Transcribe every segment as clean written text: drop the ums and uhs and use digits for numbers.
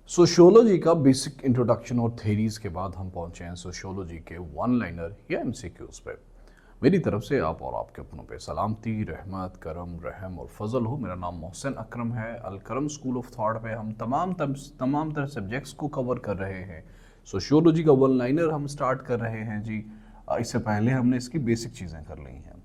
Sociology का basic introduction और theories के बाद हम पहुंचे हैं सोशियोलॉजी के वन लाइनर या एमसीक्यूज पे। मेरी तरफ से आप और आपके अपनों पे सलामती, रहमत, करम, रहम और फजल हो। मेरा नाम मोहसिन अकरम है। अल करम स्कूल ऑफ थॉट पे हम तमाम तरह सब्जेक्ट्स को कवर कर रहे हैं। सोशियोलॉजी का वन लाइनर हम स्टार्ट कर रहे हैं जी। इससे पहले हमने इसकी बेसिक चीज़ें कर ली हैं।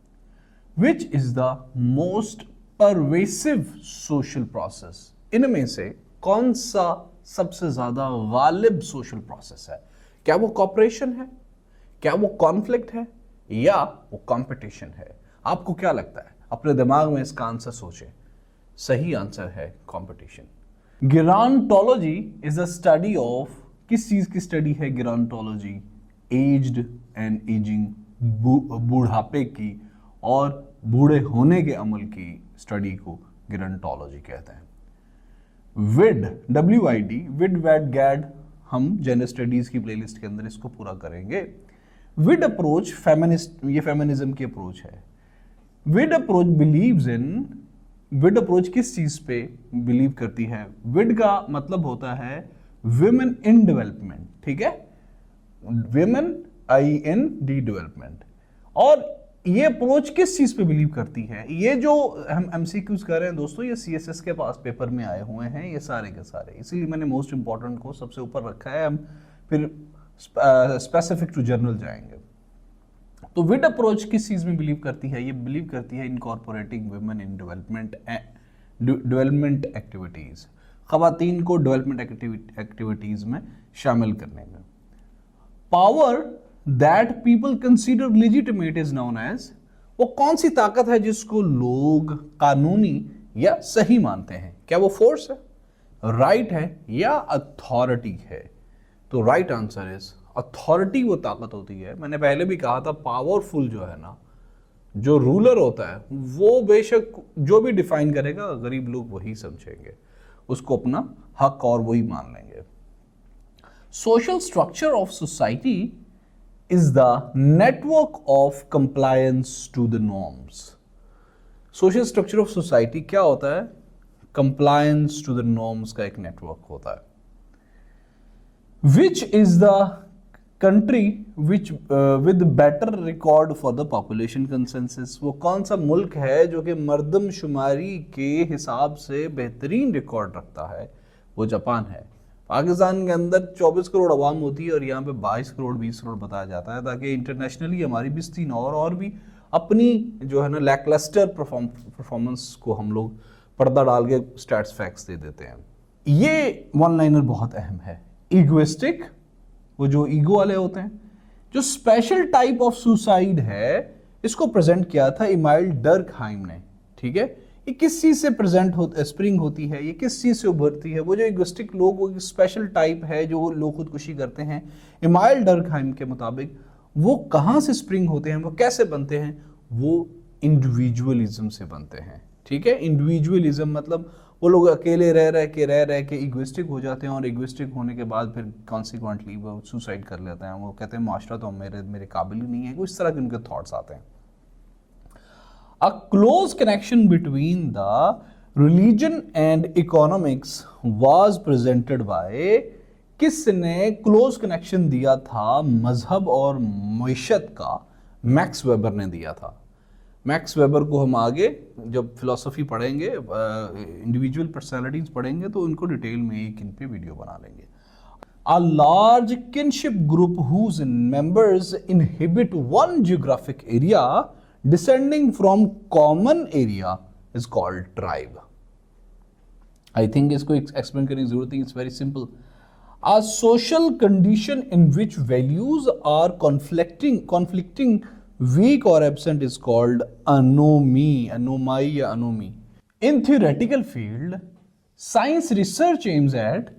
Which is the most pervasive social process? इनमें से कौन सा सबसे ज्यादा गालिब सोशल प्रोसेस है? क्या वो कॉपरेशन है, क्या वो कॉन्फ्लिक्ट है, या वो कंपटीशन है? आपको क्या लगता है? अपने दिमाग में इसका आंसर सोचें। सही आंसर है competition. Gerontology is a study of, किस चीज की स्टडी है गेरांटोलॉजी? एज्ड एंड एजिंग, बूढ़ापे की और बूढ़े होने के अमल की स्टडी को गेरांटोलॉजी कहते हैं। विड, WID, विड वैट गैड, हम जेंडर स्टडीज की प्लेलिस्ट के अंदर इसको पूरा करेंगे। विड अप्रोच फेमिनिस्ट, ये फेमिनिज्म की अप्रोच है। विड approach believes in, width approach किस चीज पे बिलीव करती है? विड का मतलब होता है विमेन इन डेवलपमेंट, ठीक है, विमेन IND डेवलपमेंट। और ये अप्रोच किस चीज पे बिलीव करती है? ये जो हम MCQs कर रहे हैं दोस्तों, ये CSS के पास पेपर में आए हुए हैं ये सारे के सारे, इसीलिए मैंने मोस्ट इंपॉर्टेंट को सबसे ऊपर रखा है। हम फिर स्पेसिफिक टू जर्नल जाएंगे। तो विड अप्रोच किस चीज में बिलीव करती है? ये बिलीव करती है incorporating women in development activities, खवातीन को डेवलपमेंट एक्टिविटीज में शामिल करने में। Power that people consider legitimate is known as, वो कौन सी ताकत है जिसको लोग कानूनी या सही मानते हैं? क्या वो फोर्स है, राइट है, या अथॉरिटी है? तो राइट आंसर इज अथॉरिटी। वो ताकत होती है, मैंने पहले भी कहा था, पावरफुल जो है ना, जो रूलर होता है, वो बेशक जो भी डिफाइन करेगा गरीब लोग वही समझेंगे, उसको अपना हक और वही मान लेंगे। Social structure of society is the network of compliance to the norms. Social structure of society क्या होता है? Compliance to the norms का एक नेटवर्क होता है। Which is the country which with better record for the population consensus? वो कौन सा मुल्क है जो कि मर्दमशुमारी के हिसाब से बेहतरीन रिकॉर्ड रखता है? वो जापान है। पाकिस्तान के अंदर 24 करोड़ आवाम होती है और यहाँ पे 22 करोड़ 20 करोड़ बताया जाता है, ताकि इंटरनेशनली हमारी 20-30 और भी अपनी जो है ना लैकलस्टर परफॉर्मेंस को हम लोग पर्दा डाल के स्टैट्स फैक्ट्स दे देते हैं। ये वन लाइनर बहुत अहम है। इगोइस्टिक, वो जो ईगो वाले होते हैं। जो स्पेशल टाइप ऑफ सुसाइड है, इसको प्रेजेंट किया था इमाइल डर्कहाइम ने, ठीक है। ये किस चीज से प्रेजेंट स्प्रिंग होती है, ये किस चीज से उभरती है? वो जो इगोइस्टिक लोग, वो स्पेशल टाइप है जो लोग खुदकुशी करते हैं। इमाइल डर्कहाइम के मुताबिक वो कहाँ से स्प्रिंग होते हैं, वो कैसे बनते हैं? वो इंडिविजुअलिज्म से बनते हैं, ठीक है। इंडिविजुअलिज्म मतलब वो लोग अकेले रह के इगोइस्टिक हो जाते हैं, और इगोइस्टिक होने के बाद फिर कॉन्सिक्वेंटली वो सुसाइड कर लेते हैं। वो कहते हैं माशरा तो मेरे काबिल ही नहीं है, कुछ तरह के उनके थॉट्स आते हैं। A close connection between the religion and economics was presented by, किसने क्लोज कनेक्शन दिया था मजहब और मईशत का? मैक्स वेबर ने दिया था। मैक्स वेबर को हम आगे जब फिलॉसफी पढ़ेंगे, इंडिविजुअल पर्सनैलिटीज पढ़ेंगे, तो उनको डिटेल में एक इन पे वीडियो बना लेंगे। A large kinship group whose members inhabit one geographic area descending from common area is called tribe. I think इसको एक्सप्लेन करने की जरूरत नहीं, it's very simple. A social condition in which values are conflicting, weak or absent is called anomy या anomy. In theoretical field, science research aims at,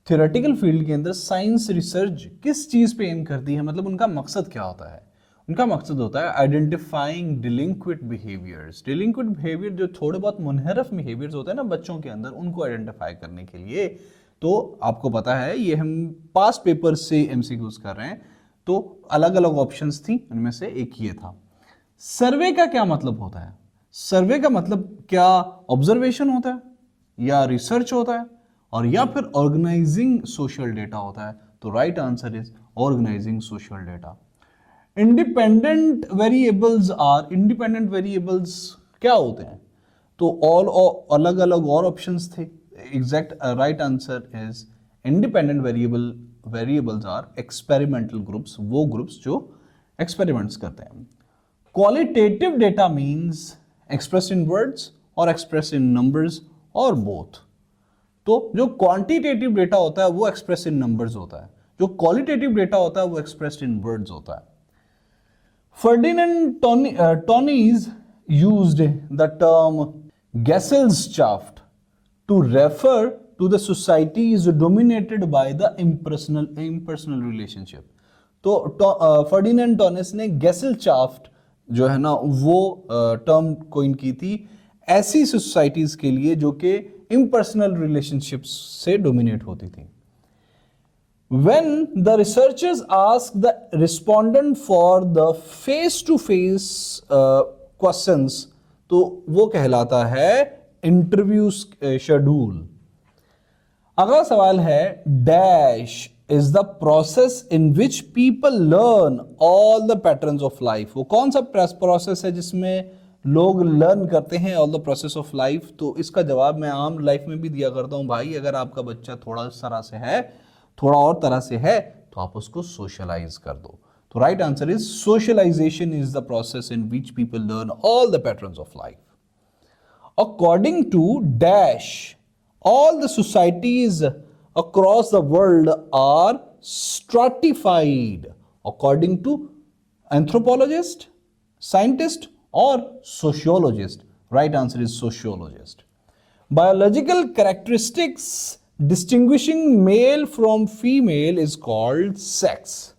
theoretical field के अंदर science research किस चीज पे एम करती है? मतलब उनका मकसद क्या होता है? उनका मकसद होता है आइडेंटिफाइंग डिलिंक्विट बिहेवियर्स। डिलिंक्विट बिहेवियर जो थोड़े बहुत मुनहरफ बिहेवियर्स होते हैं ना बच्चों के अंदर, उनको आइडेंटिफाई करने के लिए। तो आपको पता है ये हम पास्ट पेपर से MCQs कर रहे हैं, तो अलग अलग ऑप्शंस थी, उनमें से एक ये था। सर्वे का क्या मतलब होता है? सर्वे का मतलब क्या ऑब्जर्वेशन होता है या रिसर्च होता है? और या फिर ऑर्गेनाइजिंग सोशल डेटा होता है। तो right answer is organizing social data. Independent variables क्या होते हैं? तो ऑल अलग अलग और ऑप्शंस थे। Exact right answer is independent variables are experimental groups, वो ग्रुप्स जो एक्सपेरिमेंट्स करते हैं। Qualitative data means express in words और एक्सप्रेस इन नंबर्स और बोथ। तो जो क्वांटिटेटिव डेटा होता है वो एक्सप्रेस इन नंबर्स होता है, जो क्वालिटेटिव डेटा होता है वो एक्सप्रेस्ड इन वर्ड्स होता है। Ferdinand Tönnies used the term Gesellschaft to refer to the societies dominated by the impersonal relationship. तो फर्डिनेंड टॉनिस ने गेसेलशाफ्ट जो है ना वो टर्म कोइन की थी ऐसी सोसाइटीज के लिए जो कि इम्पर्सनल रिलेशनशिप्स से डोमिनेट होती थी। When the researchers asked the respondent for the face-to-face questions, तो वो कहलाता है इंटरव्यू शेड्यूल। अगला सवाल है dash is the process in which people learn all the patterns of life. वो कौन सा प्रोसेस है जिसमें लोग लर्न करते हैं all the process of life? तो इसका जवाब मैं आम लाइफ में भी दिया करता हूं भाई, अगर आपका बच्चा थोड़ा और तरह से है तो आप उसको सोशलाइज कर दो। तो right answer is socialisation is the process in which people learn all the patterns of life. According to dash all the societies across the world are stratified according to anthropologist, scientist or sociologist. Right answer is sociologist. Biological characteristics distinguishing male from female is called sex.